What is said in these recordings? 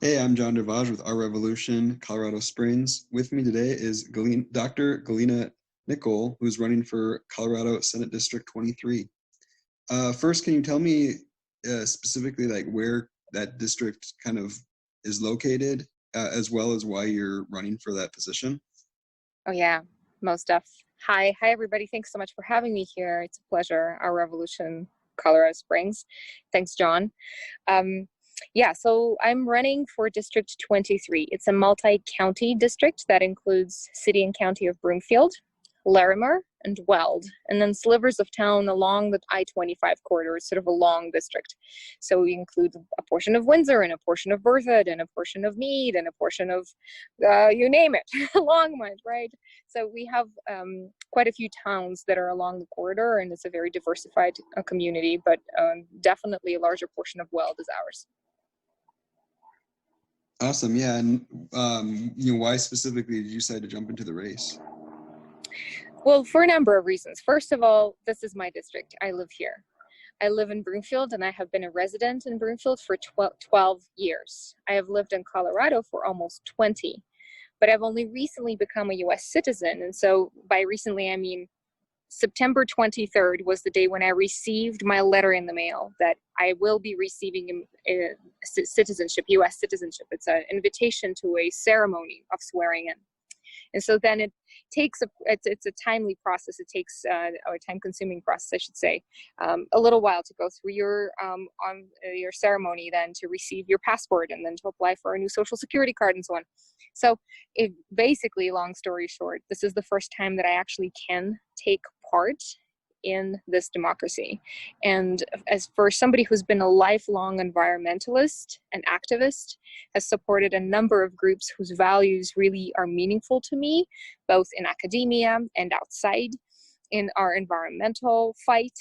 Hey, I'm John Dervage with Our Revolution, Colorado Springs. With me today is Dr. Galina Nicoll, who's running for Colorado Senate District 23. First, can you tell me specifically like where that district kind of is located, as well as why you're running for that position? Oh yeah, most def. Hi everybody. Thanks so much for having me here. It's a pleasure. Our Revolution, Colorado Springs. Thanks, John. Yeah, so I'm running for District 23. It's a multi-county district that includes city and county of Broomfield, Larimer, and Weld, and then slivers of town along the I-25 corridor. It's sort of a long district. So we include a portion of Windsor and a portion of Berthoud and a portion of Meade and a portion of, you name it, Longmont, right? So we have quite a few towns that are along the corridor, and it's a very diversified community, but definitely a larger portion of Weld is ours. Awesome, yeah, and why specifically did you decide to jump into the race? Well, for a number of reasons. First of all, this is my district. I live here. I live in Broomfield, and I have been a resident in Broomfield for 12 years. I have lived in Colorado for almost 20, but I've only recently become a US citizen. And so by recently, I mean September 23rd was the day when I received my letter in the mail that I will be receiving citizenship, US citizenship. It's an invitation to a ceremony of swearing in. And so then it takes it's a timely process. It takes or a time-consuming process, I should say, a little while to go through your ceremony, then to receive your passport, and then to apply for a new social security card and so on. So it basically, long story short, this is the first time that I actually can take part in this democracy. And as for somebody who's been a lifelong environmentalist and activist, has supported a number of groups whose values really are meaningful to me, both in academia and outside, in our environmental fight,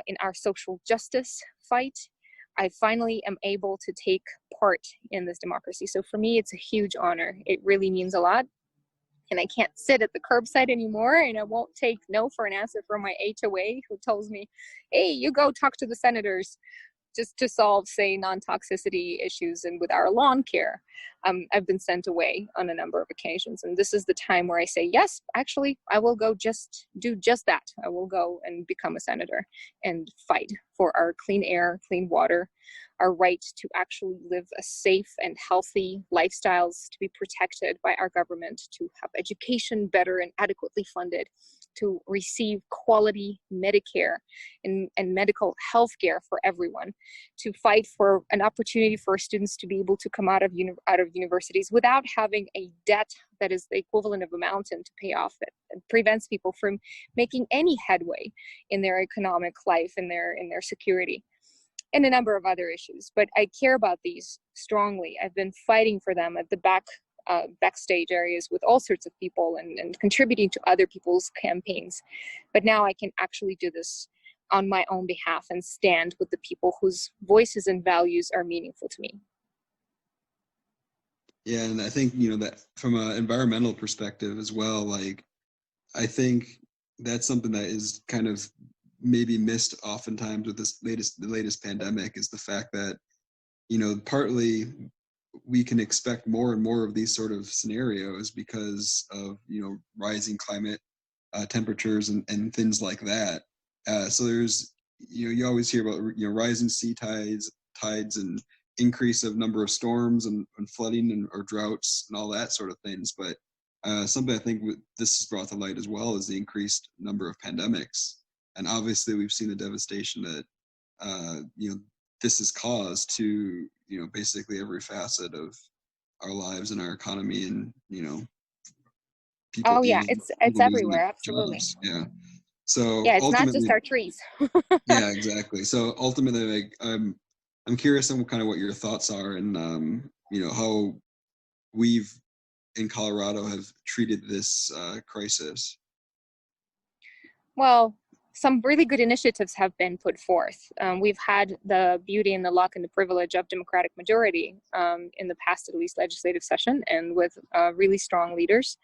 in our social justice fight, I finally am able to take part in this democracy. So for me, it's a huge honor. It really means a lot. And I can't sit at the curbside anymore, and I won't take no for an answer from my HOA who tells me, hey, you go talk to the senators just to solve, say, non-toxicity issues and with our lawn care. I've been sent away on a number of occasions, and this is the time where I say, yes, actually, I will go do just that. I will go and become a senator and fight for our clean air, clean water, our right to actually live a safe and healthy lifestyles, to be protected by our government, to have education better and adequately funded, to receive quality Medicare and medical health care for everyone, to fight for an opportunity for students to be able to come out of universities without having a debt that is the equivalent of a mountain to pay off, that prevents people from making any headway in their economic life and their security, and a number of other issues. But I care about these strongly. I've been fighting for them at the backstage areas with all sorts of people and contributing to other people's campaigns. But now I can actually do this on my own behalf and stand with the people whose voices and values are meaningful to me. Yeah, and I think, that from an environmental perspective as well, like, I think that's something that is kind of maybe missed oftentimes with the latest pandemic, is the fact that, partly we can expect more and more of these sort of scenarios because of, rising climate temperatures and things like that. So there's, you always hear about, rising sea tides and increase of number of storms and flooding or droughts and all that sort of things. But something I think this has brought to light as well is the increased number of pandemics. And obviously we've seen the devastation that, this has caused to, basically every facet of our lives and our economy, and, people. Oh yeah, it's everywhere, absolutely. Jobs. Yeah. So yeah, it's not just our trees. Yeah, exactly. So ultimately, like, I'm curious on kind of what your thoughts are, and how we've in Colorado have treated this crisis. Well, some really good initiatives have been put forth. We've had the beauty and the luck and the privilege of democratic majority in the past, at least, legislative session, and with really strong leaders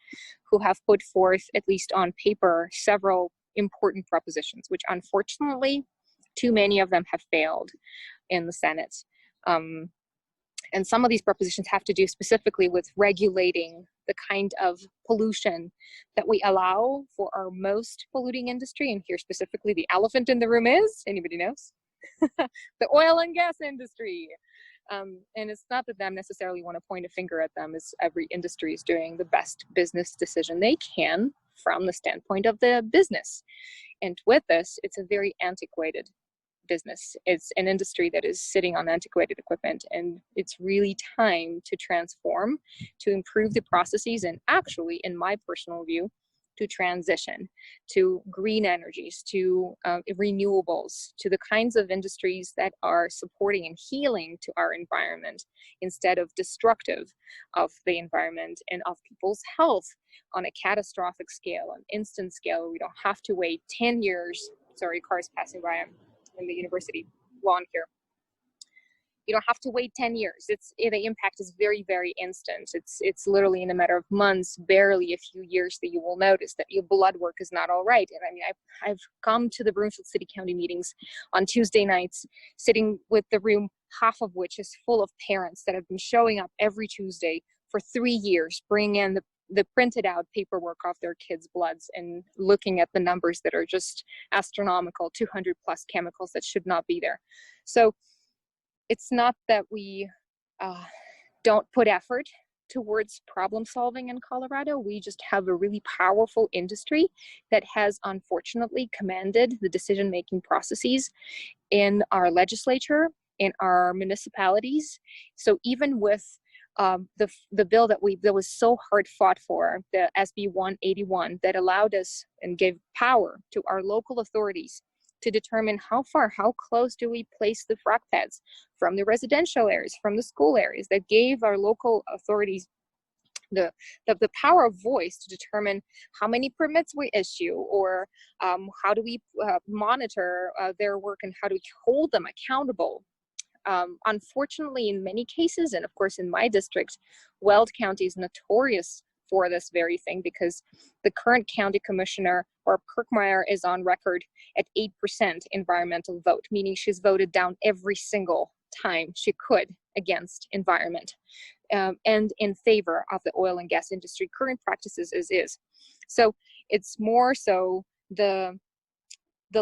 who have put forth, at least on paper, several important propositions, which unfortunately, too many of them have failed in the Senate. And some of these propositions have to do specifically with regulating the kind of pollution that we allow for our most polluting industry. And here specifically, the elephant in the room is, anybody knows? The oil and gas industry. And it's not that them necessarily want to point a finger at them, as every industry is doing the best business decision they can from the standpoint of the business. And with this, it's a very antiquated business. It's an industry that is sitting on antiquated equipment, and it's really time to transform, to improve the processes, and actually, in my personal view, to transition to green energies, to renewables, to the kinds of industries that are supporting and healing to our environment instead of destructive of the environment and of people's health on a catastrophic scale, an instant scale. We don't have to wait 10 years. Sorry, cars passing by in the university lawn here. You don't have to wait 10 years. The impact is very, very instant. It's literally in a matter of months, barely a few years, that you will notice that your blood work is not all right. And I mean, I've come to the Broomfield City County meetings on Tuesday nights, sitting with the room, half of which is full of parents that have been showing up every Tuesday for 3 years, bringing in the printed out paperwork of their kids' bloods and looking at the numbers that are just astronomical, 200 plus chemicals that should not be there. So it's not that we don't put effort towards problem solving in Colorado. We just have a really powerful industry that has unfortunately commanded the decision-making processes in our legislature, in our municipalities. So even with the bill that was so hard fought for, the SB 181, that allowed us and gave power to our local authorities to determine how close do we place the frac pads from the residential areas, from the school areas, that gave our local authorities the power of voice to determine how many permits we issue, or how do we monitor their work, and how do we hold them accountable. Unfortunately, in many cases, and of course in my district, Weld County is notorious for this very thing, because the current county commissioner, Barb Kirkmeyer, is on record at 8% environmental vote, meaning she's voted down every single time she could against environment, and in favor of the oil and gas industry current practices as is. So it's more so the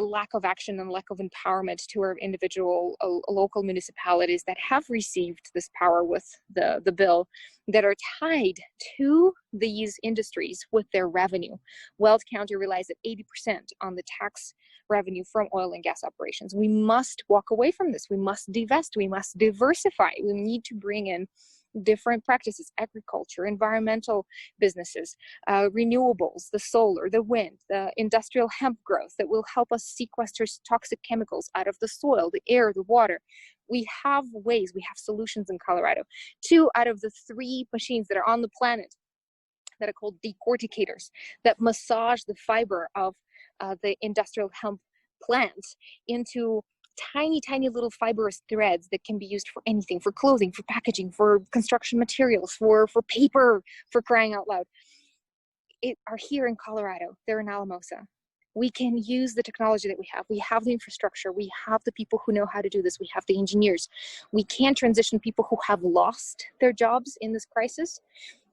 lack of action and lack of empowerment to our individual local municipalities that have received this power with the bill, that are tied to these industries with their revenue. Weld County relies at 80% on the tax revenue from oil and gas operations. We must walk away from this. We must divest. We must diversify. We need to bring in different practices: agriculture, environmental businesses, renewables, the solar, the wind, the industrial hemp growth that will help us sequester toxic chemicals out of the soil, the air, the water. We have ways, we have solutions in Colorado. 2 out of the 3 machines that are on the planet that are called decorticators, that massage the fiber of the industrial hemp plants into tiny little fibrous threads that can be used for anything, for clothing, for packaging, for construction materials, for paper, for crying out loud, are here in Colorado. They're in Alamosa. We can use the technology that we have. We have the infrastructure. We have the people who know how to do this. We have the engineers. We can transition people who have lost their jobs in this crisis.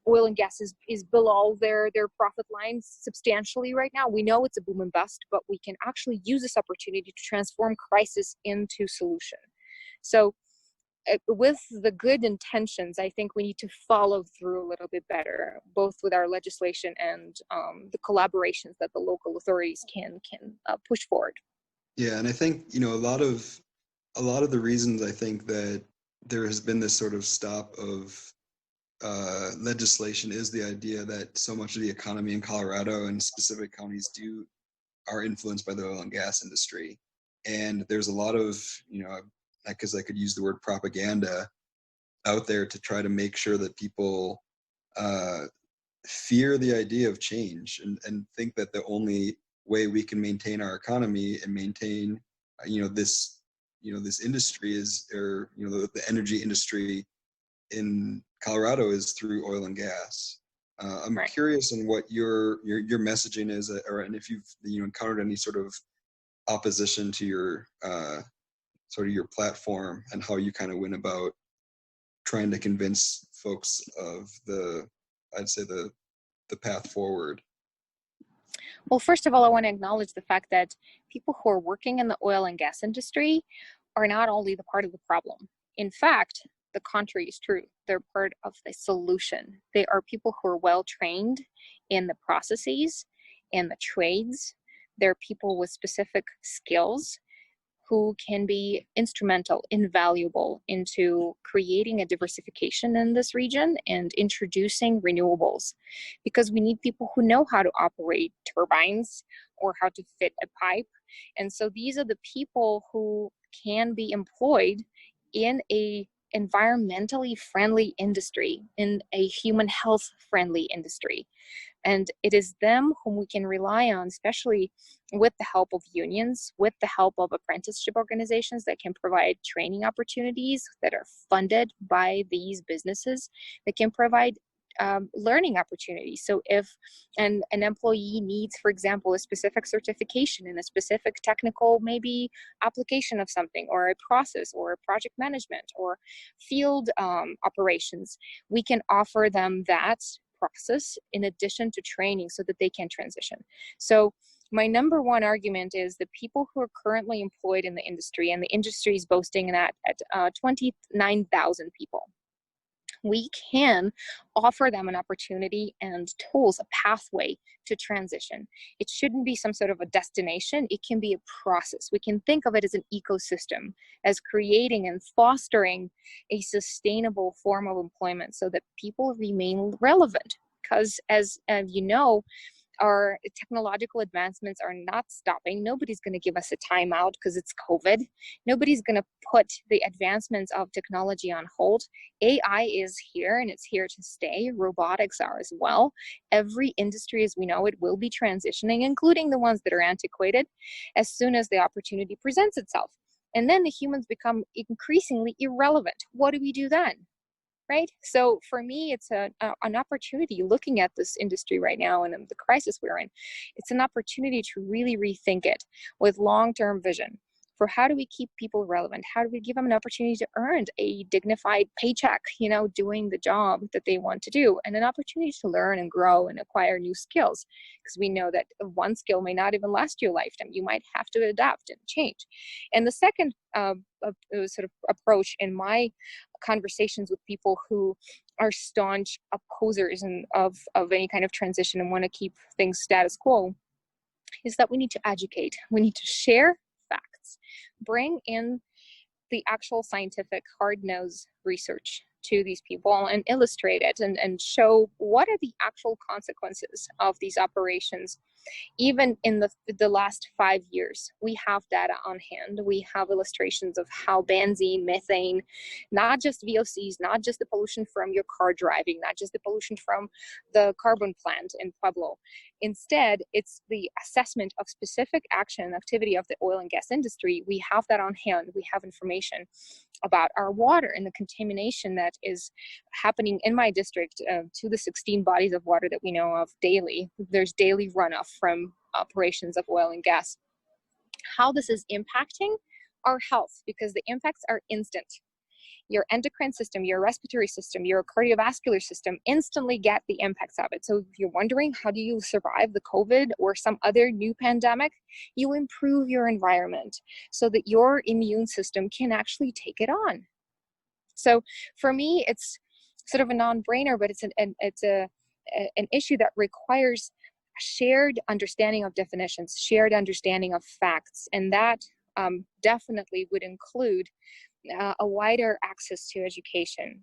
Oil and gas is below their profit lines substantially right now. We know it's a boom and bust, but we can actually use this opportunity to transform crisis into solution. So with the good intentions, I think we need to follow through a little bit better, both with our legislation and the collaborations that the local authorities can push forward. Yeah, and I think, a lot of the reasons I think that there has been this sort of stop of legislation is the idea that so much of the economy in Colorado and specific counties are influenced by the oil and gas industry. And there's a lot of, because I could use the word propaganda out there to try to make sure that people fear the idea of change and think that the only way we can maintain our economy and maintain, this industry the energy industry in Colorado is through oil and gas. I'm Right. curious on what your messaging is, and if you've encountered any sort of opposition to your sort of your platform, and how you kind of went about trying to convince folks of I'd say the path forward? Well, first of all, I want to acknowledge the fact that people who are working in the oil and gas industry are not only the part of the problem. In fact, the contrary is true. They're part of the solution. They are people who are well trained in the processes, in the trades. They're people with specific skills who can be instrumental, invaluable into creating a diversification in this region and introducing renewables. Because we need people who know how to operate turbines or how to fit a pipe. And so these are the people who can be employed in a environmentally friendly industry, in a human health friendly industry. And it is them whom we can rely on, especially with the help of unions, with the help of apprenticeship organizations that can provide training opportunities that are funded by these businesses, that can provide learning opportunities. So if an employee needs, for example, a specific certification in a specific technical maybe application of something, or a process, or a project management, or field operations, we can offer them that process in addition to training so that they can transition. So my number one argument is the people who are currently employed in the industry, and the industry is boasting at 29,000 people. We can offer them an opportunity and tools, a pathway to transition. It shouldn't be some sort of a destination. It can be a process. We can think of it as an ecosystem, as creating and fostering a sustainable form of employment so that people remain relevant. Because as you know, our technological advancements are not stopping. Nobody's going to give us a timeout because it's COVID. Nobody's going to put the advancements of technology on hold. AI is here and it's here to stay. Robotics are as well. Every industry as we know it will be transitioning, including the ones that are antiquated, as soon as the opportunity presents itself. And then the humans become increasingly irrelevant. What do we do then? Right? So for me, it's an opportunity looking at this industry right now and the crisis we're in. It's an opportunity to really rethink it with long-term vision for how do we keep people relevant? How do we give them an opportunity to earn a dignified paycheck, doing the job that they want to do, and an opportunity to learn and grow and acquire new skills, because we know that one skill may not even last you a lifetime. You might have to adapt and change. And the second sort of approach in my conversations with people who are staunch opposers of any kind of transition and want to keep things status quo is that we need to educate. We need to share facts, bring in the actual scientific hard-nosed research to these people and illustrate it and show what are the actual consequences of these operations. Even in the last 5 years, we have data on hand. We have illustrations of how benzene, methane, not just VOCs, not just the pollution from your car driving, not just the pollution from the carbon plant in Pueblo. Instead, it's the assessment of specific action and activity of the oil and gas industry. We have that on hand. We have information about our water and the contamination that is happening in my district to the 16 bodies of water that we know of daily. There's daily runoff from operations of oil and gas. How this is impacting our health, because the impacts are instant. Your endocrine system, your respiratory system, your cardiovascular system instantly get the impacts of it. So if you're wondering how do you survive the COVID or some other new pandemic, you improve your environment so that your immune system can actually take it on. So for me, it's sort of a non-brainer, but it's an issue that requires shared understanding of definitions, shared understanding of facts, and that definitely would include a wider access to education.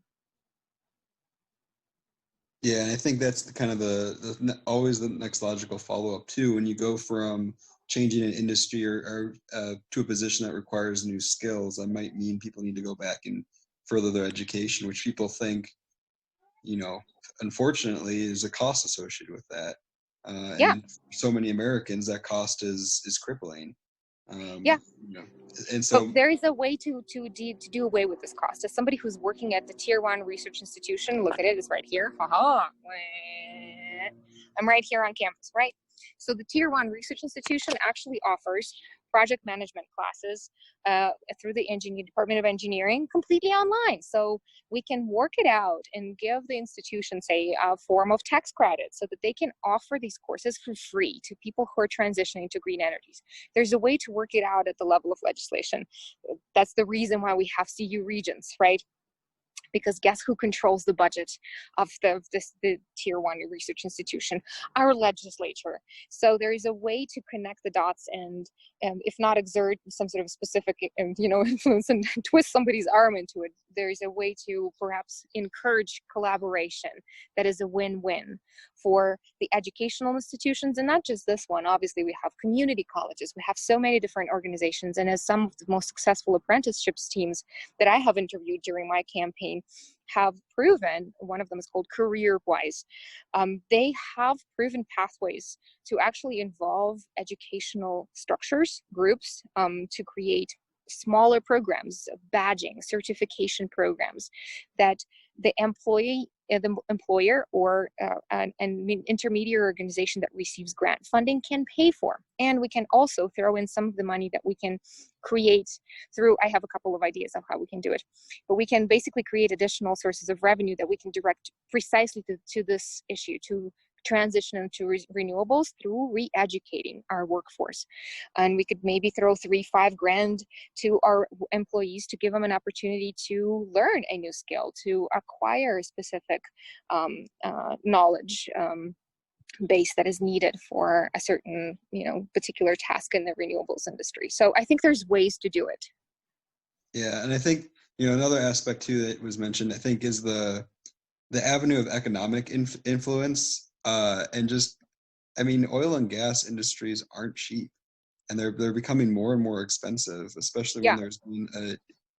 Yeah, and I think that's the always the next logical follow-up too. When you go from changing an industry or to a position that requires new skills, that might mean people need to go back and further their education, which people think, unfortunately, is a cost associated with that. Yeah. And for so many Americans, that cost is crippling. Yeah. And so but there is a way to do away with this cost. As somebody who's working at the Tier 1 research institution, look at it, it's right here. I'm right here on campus, right? So the Tier 1 research institution actually offers project management classes through the Department of Engineering completely online. So we can work it out and give the institution, say, a form of tax credit so that they can offer these courses for free to people who are transitioning to green energies. There's a way to work it out at the level of legislation. That's the reason why we have CU regions, right? Because guess who controls the budget of the tier 1 research institution? Our legislature. So there is a way to connect the dots and if not exert some sort of specific influence and twist somebody's arm into it, there is a way to perhaps encourage collaboration that is a win-win for the educational institutions, and not just this one. Obviously, we have community colleges, we have so many different organizations, and as some of the most successful apprenticeships teams that I have interviewed during my campaign have proven, one of them is called CareerWise, they have proven pathways to actually involve educational structures, groups, to create smaller programs, badging, certification programs that the employer or an intermediary organization that receives grant funding can pay for. And we can also throw in some of the money that we can create through, I have a couple of ideas of how we can do it, but we can basically create additional sources of revenue that we can direct precisely to this issue, to transition into renewables through re-educating our workforce. And we could maybe throw $3-5 grand to our employees to give them an opportunity to learn a new skill, to acquire a specific knowledge base that is needed for a certain, particular task in the renewables industry. So I think there's ways to do it. Yeah, and I think, another aspect too that was mentioned, I think, is the avenue of economic influence. And just, oil and gas industries aren't cheap, and they're becoming more and more expensive, especially when there's been a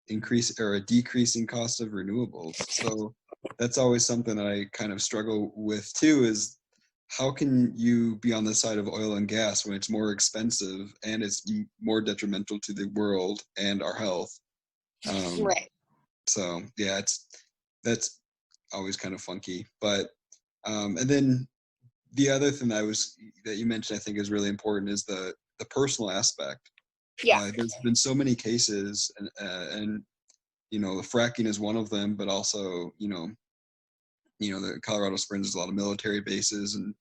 increase or a decreasing cost of renewables. So that's always something that I kind of struggle with too, is how can you be on the side of oil and gas when it's more expensive and it's more detrimental to the world and our health? Right. So yeah, that's always kind of funky. But and then the other thing that you mentioned, I think, is really important, is the personal aspect. Yeah. There's been so many cases, and the fracking is one of them, but also the Colorado Springs, there's a lot of military bases and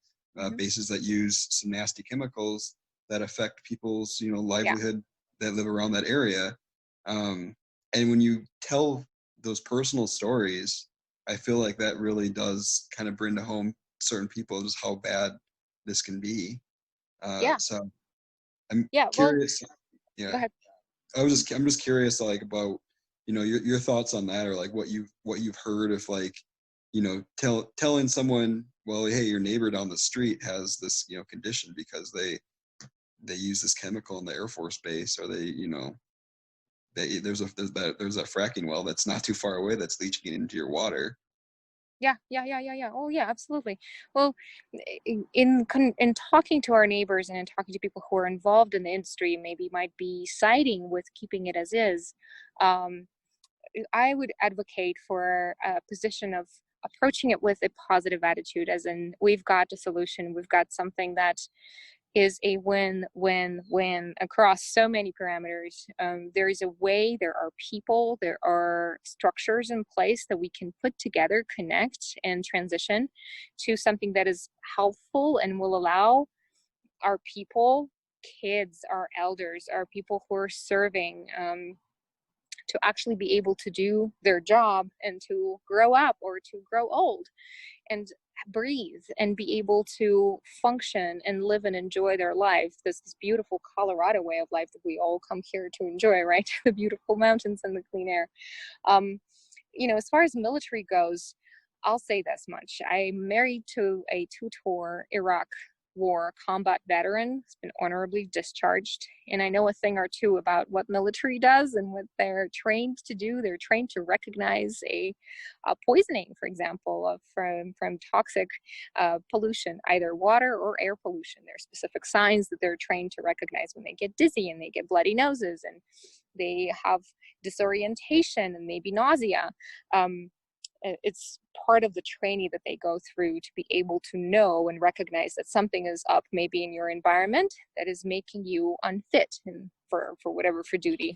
bases that use some nasty chemicals that affect people's livelihood that live around that area. And when you tell those personal stories, I feel like that really does kind of bring to home certain people just how bad this can be. So I'm curious. Go ahead. I'm just curious, like, about your thoughts on that, or like what you've heard of, like, telling someone, well, hey, your neighbor down the street has this condition because they use this chemical in the Air Force base, or there's a fracking well that's not too far away that's leaching into your water. Yeah. Oh, yeah, absolutely. Well, in talking to our neighbors and in talking to people who are involved in the industry, maybe might be siding with keeping it as is. I would advocate for a position of approaching it with a positive attitude, as in, we've got a solution, we've got something that is a win-win-win across so many parameters. There is a way, there are people, there are structures in place that we can put together, connect, and transition to something that is helpful and will allow our people, kids, our elders, our people who are serving, to actually be able to do their job and to grow up or to grow old and breathe and be able to function and live and enjoy their life. This beautiful Colorado way of life that we all come here to enjoy, right? The beautiful mountains and the clean air. As far as military goes, I'll say this much. I'm married to a two-tour Iraq War combat veteran who's been honorably discharged, and I know a thing or two about what military does and what they're trained to do. They're trained to recognize a poisoning, for example, from toxic pollution, either water or air pollution. There are specific signs that they're trained to recognize when they get dizzy and they get bloody noses and they have disorientation and maybe nausea. It's part of the training that they go through to be able to know and recognize that something is up, maybe in your environment, that is making you unfit and for duty.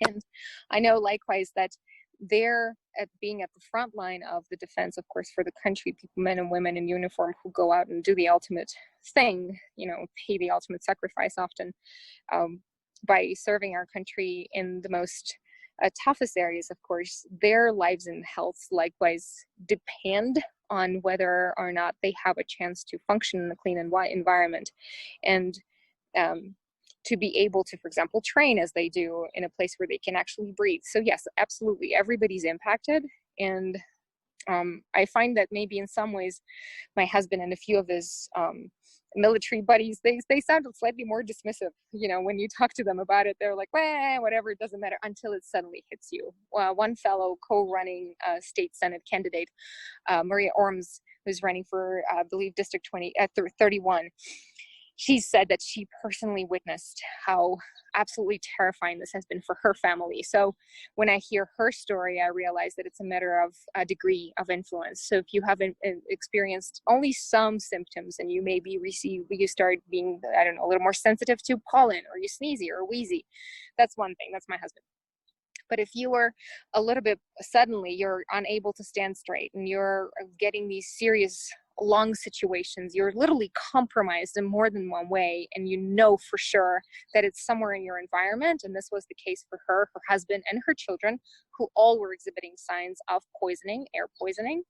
And I know likewise that they're at being at the front line of the defense, of course, for the country, people, men and women in uniform who go out and do the ultimate thing, pay the ultimate sacrifice often, by serving our country in the most toughest areas. Of course, their lives and health likewise depend on whether or not they have a chance to function in a clean and environment, and to be able to, for example, train as they do in a place where they can actually breathe. So yes, absolutely, everybody's impacted. And I find that maybe in some ways, my husband and a few of his military buddies, they sounded slightly more dismissive. When you talk to them about it, they're like, well, whatever, it doesn't matter, until it suddenly hits you. One fellow co-running state Senate candidate, Maria Orms, who's running for, I believe, District 31, she said that she personally witnessed how absolutely terrifying this has been for her family. So when I hear her story, I realize that it's a matter of a degree of influence. So if you haven't experienced only some symptoms, and you you start being, I don't know, a little more sensitive to pollen, or you sneezy or wheezy, that's one thing. That's my husband. But if you are a little bit, suddenly you're unable to stand straight, and you're getting these serious lung situations, you're literally compromised in more than one way, and for sure that it's somewhere in your environment. And this was the case for her husband, and her children, who all were exhibiting signs of poisoning, air poisoning.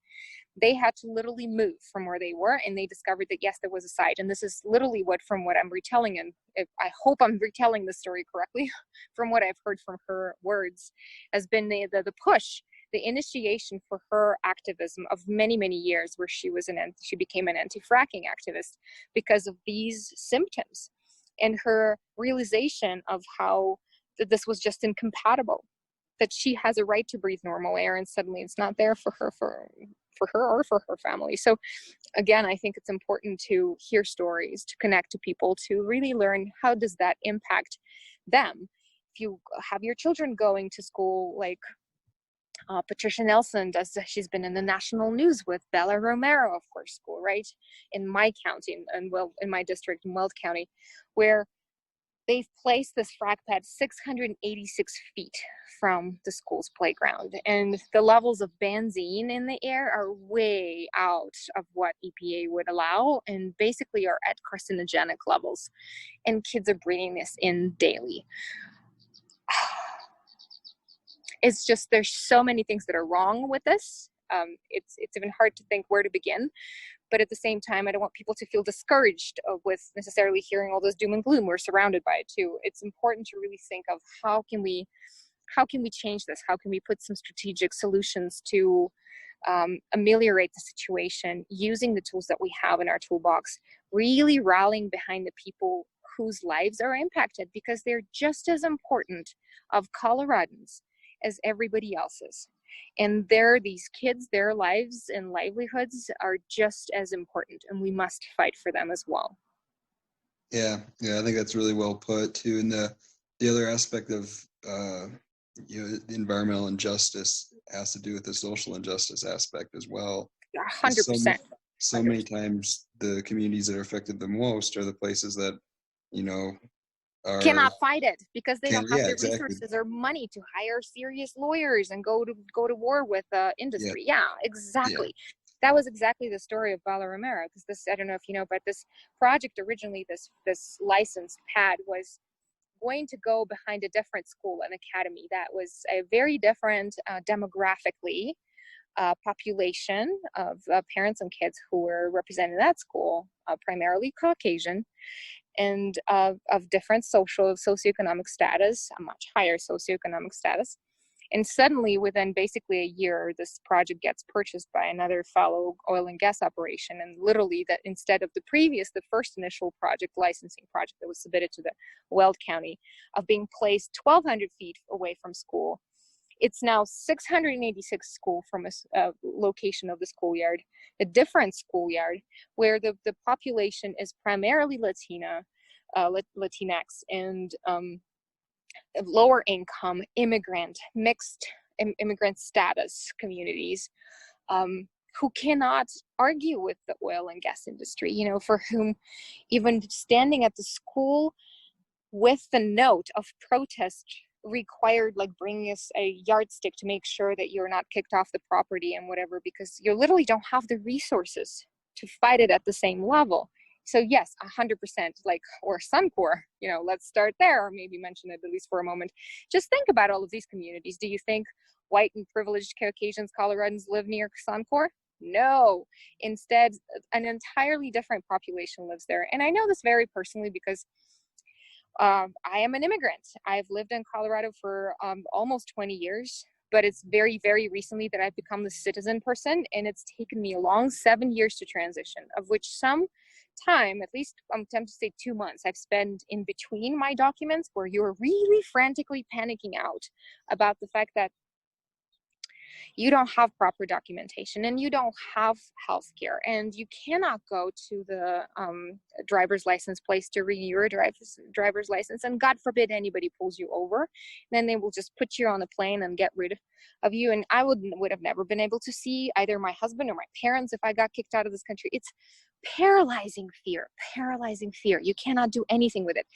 They had to literally move from where they were, and they discovered that yes, there was a site. And this is literally from what I'm retelling, and I hope I'm retelling the story correctly, from what I've heard from her words, has been the push, the initiation for her activism of many, many years, where she became an anti-fracking activist because of these symptoms, and her realization of how that this was just incompatible, that she has a right to breathe normal air, and suddenly it's not there for her or for her family. So again, I think it's important to hear stories, to connect to people, to really learn how does that impact them. If you have your children going to school, like Patricia Nelson does, she's been in the national news with Bella Romero, of course, school, right? In my county, in my district in Weld County, where they've placed this frac pad 686 feet from the school's playground. And the levels of benzene in the air are way out of what EPA would allow, and basically are at carcinogenic levels. And kids are breathing this in daily. It's just, there's so many things that are wrong with this. It's even hard to think where to begin. But at the same time, I don't want people to feel discouraged with necessarily hearing all this doom and gloom. We're surrounded by it too. It's important to really think of how can we change this? How can we put some strategic solutions to ameliorate the situation, using the tools that we have in our toolbox, really rallying behind the people whose lives are impacted, because they're just as important of Coloradans as everybody else's. And these kids, their lives and livelihoods are just as important, and we must fight for them as well. Yeah, I think that's really well put too. And the other aspect of the environmental injustice has to do with the social injustice aspect as well. 100%. So many times the communities that are affected the most are the places that cannot fight it, because they don't have the exactly. resources or money to hire serious lawyers and go to war with industry. Yeah, exactly. Yeah. That was exactly the story of Bala Romero, because this, I don't know if you know, but this project originally, this licensed pad was going to go behind a different school, an academy that was a very different demographically population of parents and kids who were represented at school, primarily Caucasian, and of different socioeconomic status, a much higher socioeconomic status. And suddenly, within basically a year, this project gets purchased by another fellow oil and gas operation. And literally, that instead of the first initial licensing project that was submitted to the Weld County, of being placed 1,200 feet away from school, it's now 686 school from a location of the schoolyard, a different schoolyard, where the population is primarily Latinx, and lower income, mixed immigrant status communities, who cannot argue with the oil and gas industry, for whom even standing at the school with the note of protest required, like bringing us a yardstick to make sure that you're not kicked off the property and whatever, because you literally don't have the resources to fight it at the same level. So yes, 100%, like, or Suncor, let's start there, or maybe mention it at least for a moment. Just think about all of these communities. Do you think white and privileged Caucasians, Coloradans live near Suncor? No. Instead, an entirely different population lives there. And I know this very personally because I am an immigrant. I've lived in Colorado for almost 20 years, but it's very, very recently that I've become the citizen person, and it's taken me a long 7 years to transition, of which some time, at least I'm tempted to say 2 months, I've spent in between my documents, where you're really frantically panicking out about the fact that you don't have proper documentation and you don't have health care, and you cannot go to the driver's license place to renew your driver's license, and God forbid anybody pulls you over, then they will just put you on a plane and get rid of you. And I would have never been able to see either my husband or my parents if I got kicked out of this country. It's paralyzing fear. You cannot do anything with it.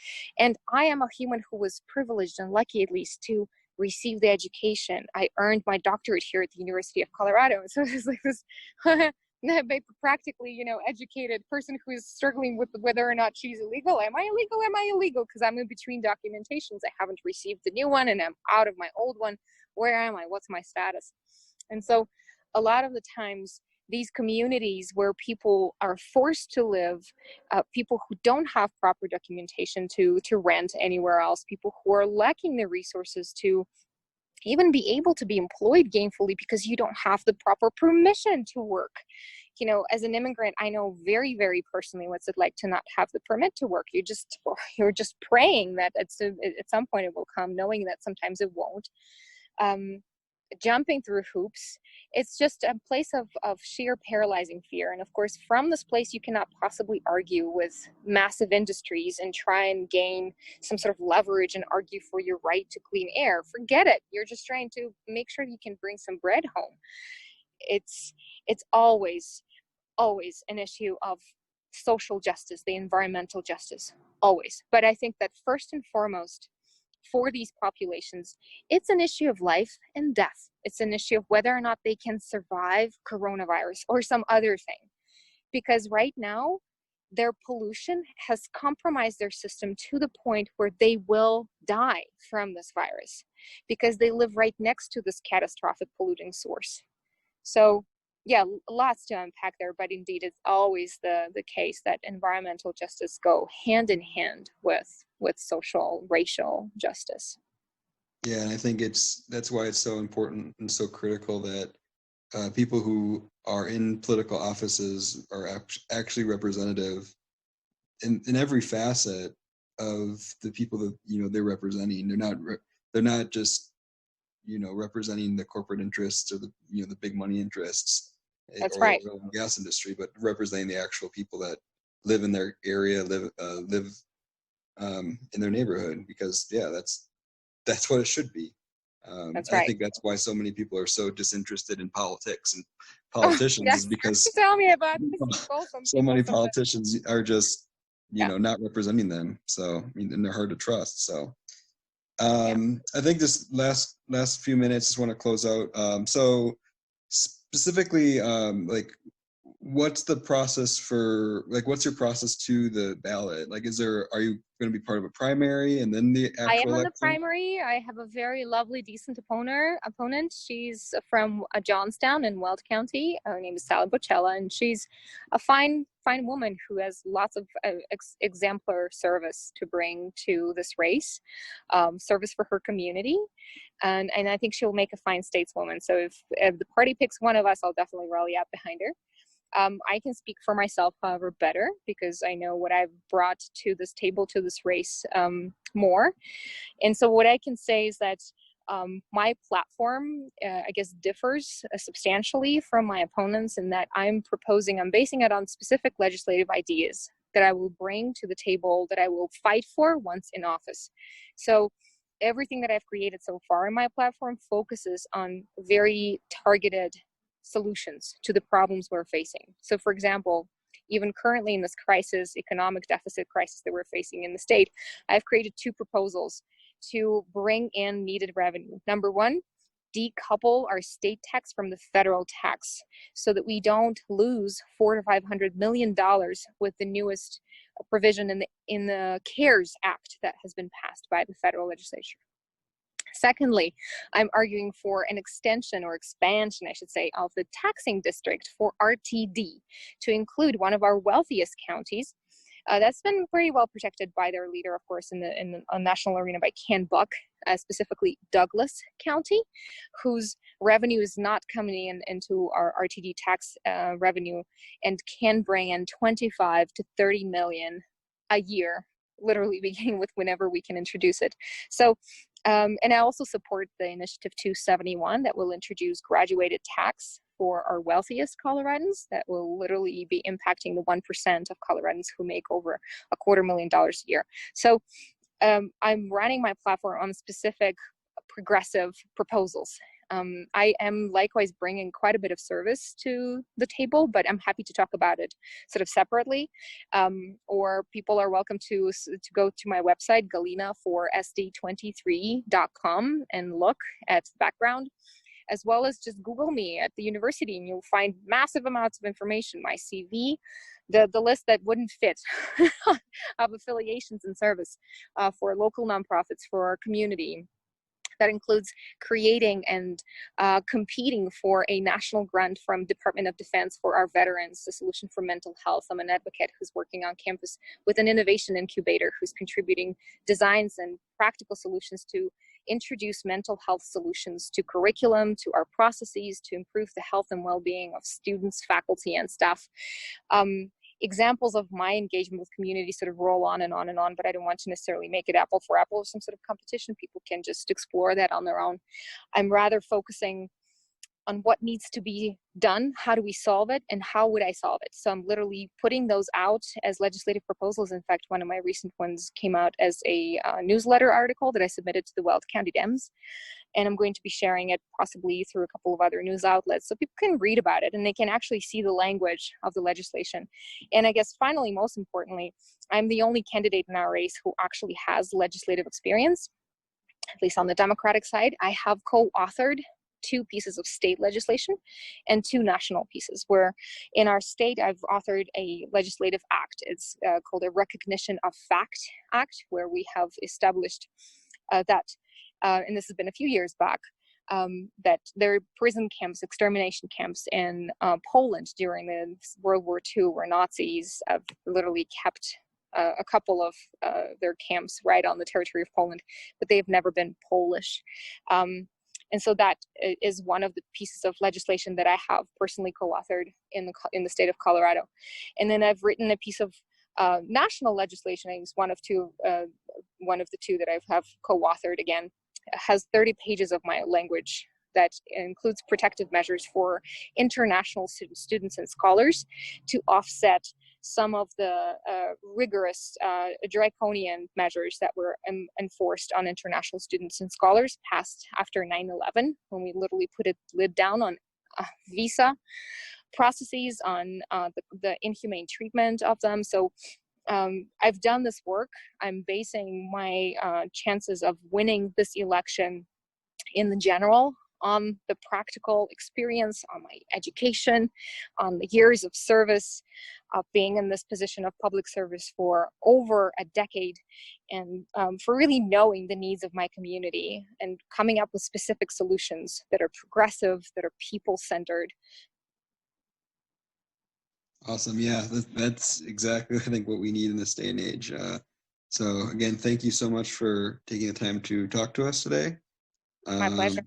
And I am a human who was privileged and lucky, at least, to receive the education. I earned my doctorate here at the University of Colorado. So it's like this practically, educated person who is struggling with whether or not she's illegal. Am I illegal? Am I illegal? Because I'm in between documentations. I haven't received the new one and I'm out of my old one. Where am I? What's my status? And so a lot of the times, these communities where people are forced to live, people who don't have proper documentation to rent anywhere else, people who are lacking the resources to even be able to be employed gainfully because you don't have the proper permission to work. As an immigrant, I know very, very personally what's it like to not have the permit to work. You're just praying that at some point it will come, knowing that sometimes it won't. Jumping through hoops. It's just a place of sheer paralyzing fear. And of course, from this place, you cannot possibly argue with massive industries and try and gain some sort of leverage and argue for your right to clean air. Forget it. You're just trying to make sure you can bring some bread home. It's always an issue of social justice, the environmental justice, always. But I think that first and foremost, for these populations, it's an issue of life and death. It's an issue of whether or not they can survive coronavirus or some other thing. Because right now, their pollution has compromised their system to the point where they will die from this virus because they live right next to this catastrophic polluting source. So yeah, lots to unpack there, but indeed it's always the case that environmental justice go hand in hand with social, racial justice. Yeah, and I think that's why it's so important and so critical that people who are in political offices are actually representative in every facet of the people that they're representing. They're not just representing the corporate interests or the big money interests. That's or right. the oil and gas industry, but representing the actual people that live in their area, live in their neighborhood, because that's what it should be. That's right. I think that's why so many people are so disinterested in politics and politicians, is because tell me about this. So many politicians are just not representing them. So and they're hard to trust. So I think this last few minutes, just want to close out. So specifically, what's the process what's your process to the ballot? Are you going to be part of a primary and then the actual I am election? on the primary. I have a very lovely, decent opponent. She's from Johnstown in Weld County. Her name is Sally Bocella, and she's a fine woman who has lots of exemplar service to bring to this race, service for her community. And I think she'll make a fine stateswoman. So if the party picks one of us, I'll definitely rally out behind her. I can speak for myself, however, better, because I know what I've brought to this table, to this race, more. And so what I can say is that my platform, I guess, differs substantially from my opponents in that I'm basing it on specific legislative ideas that I will bring to the table, that I will fight for once in office. So everything that I've created so far in my platform focuses on very targeted solutions to the problems we're facing. So for example, even currently in this crisis, economic deficit crisis that we're facing in the state, I've created 2 proposals to bring in needed revenue. Number one, decouple our state tax from the federal tax so that we don't lose $400 to $500 million with the newest provision in the CARES Act that has been passed by the federal legislature. Secondly, I'm arguing for an extension or expansion, I should say, of the taxing district for RTD to include one of our wealthiest counties. That's been very well protected by their leader, of course, in the national arena by Ken Buck, specifically Douglas County, whose revenue is not coming into our RTD tax revenue and can bring in 25 to 30 million a year, literally beginning with whenever we can introduce it. So, and I also support the Initiative 271 that will introduce graduated tax for our wealthiest Coloradans that will literally be impacting the 1% of Coloradans who make over $250,000 a year. So I'm running my platform on specific progressive proposals. I am likewise bringing quite a bit of service to the table, but I'm happy to talk about it sort of separately. Or people are welcome to go to my website, Galina for SD23.com, and look at the background, as well as just Google me at the university, and you'll find massive amounts of information, my CV, the list that wouldn't fit of affiliations and service for local nonprofits, for our community. That includes creating and competing for a national grant from Department of Defense for our veterans, the solution for mental health. I'm an advocate who's working on campus with an innovation incubator who's contributing designs and practical solutions to introduce mental health solutions to curriculum, to our processes, to improve the health and well-being of students, faculty, and staff. Examples of my engagement with community sort of roll on and on and on, but I don't want to necessarily make it apple for apple or some sort of competition. People can just explore that on their own. I'm rather focusing on what needs to be done, how do we solve it, and how would I solve it? So I'm literally putting those out as legislative proposals. In fact, one of my recent ones came out as a newsletter article that I submitted to the Weld County Dems. And I'm going to be sharing it possibly through a couple of other news outlets so people can read about it and they can actually see the language of the legislation. And I guess finally, most importantly, I'm the only candidate in our race who actually has legislative experience, at least on the Democratic side. I have co-authored 2 pieces of state legislation and 2 national pieces, where in our state I've authored a legislative act. It's called a Recognition of Fact Act, where we have established that and this has been a few years back, that there are prison camps, extermination camps in Poland during the World War II, where Nazis have literally kept a couple of their camps right on the territory of Poland, but they've never been Polish. And so that is one of the pieces of legislation that I have personally co-authored in the state of Colorado. And then I've written a piece of national legislation. It's one of the 2 that I have co-authored again. Has 30 pages of my language that includes protective measures for international students and scholars to offset some of the rigorous draconian measures that were enforced on international students and scholars passed after 9/11, when we literally put a lid down on visa processes, on the inhumane treatment of them. So I've done this work. I'm basing my chances of winning this election in the general on the practical experience, on my education, on the years of service, of being in this position of public service for over a decade, and for really knowing the needs of my community and coming up with specific solutions that are progressive, that are people-centered. Awesome. Yeah, that's exactly, I think, what we need in this day and age. So again, thank you so much for taking the time to talk to us today. My pleasure.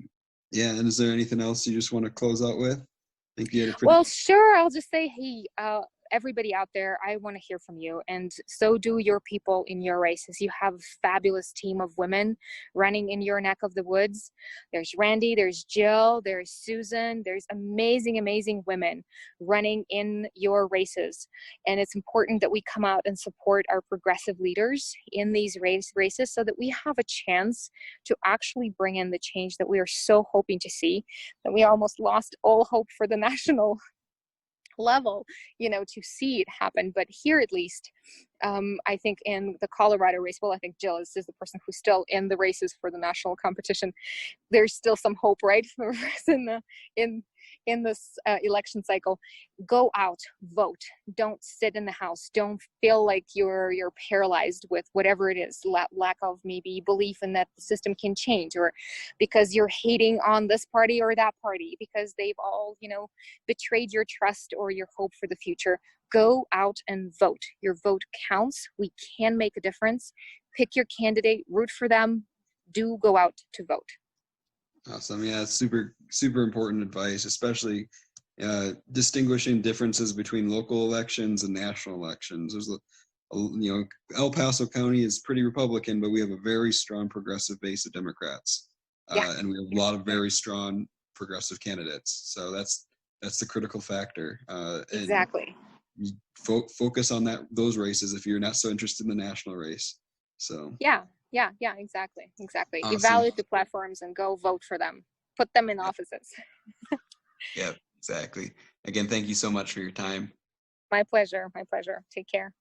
Yeah, and is there anything else you just want to close out with? I think you had a pretty... Well, sure. I'll just say, hey, everybody out there, I want to hear from you, and so do your people in your races. You have a fabulous team of women running in your neck of the woods. There's Randy, there's Jill, there's Susan, there's amazing, amazing women running in your races. And it's important that we come out and support our progressive leaders in these races so that we have a chance to actually bring in the change that we are so hoping to see, that we almost lost all hope for the national level, to see it happen. But here, at least, I think in the Colorado race, well, I think Jill is the person who's still in the races for the national competition. There's still some hope, right, for us in this election cycle. Go out, vote. Don't sit in the house. Don't feel like you're paralyzed with whatever it is, lack of maybe belief in that the system can change, or because you're hating on this party or that party because they've all betrayed your trust or your hope for the future. Go out and vote. Your vote counts. We can make a difference. Pick your candidate, root for them. Do go out to vote. Awesome. Yeah, it's super, super important advice, especially distinguishing differences between local elections and national elections. There's El Paso County is pretty Republican, but we have a very strong progressive base of Democrats. And we have a lot of very strong progressive candidates. So that's the critical factor. Exactly. Focus on those races if you're not so interested in the national race. So yeah, exactly. Awesome. Evaluate the platforms and go vote for them. Put them in offices. Yeah, exactly. Again, thank you so much for your time. My pleasure. Take care.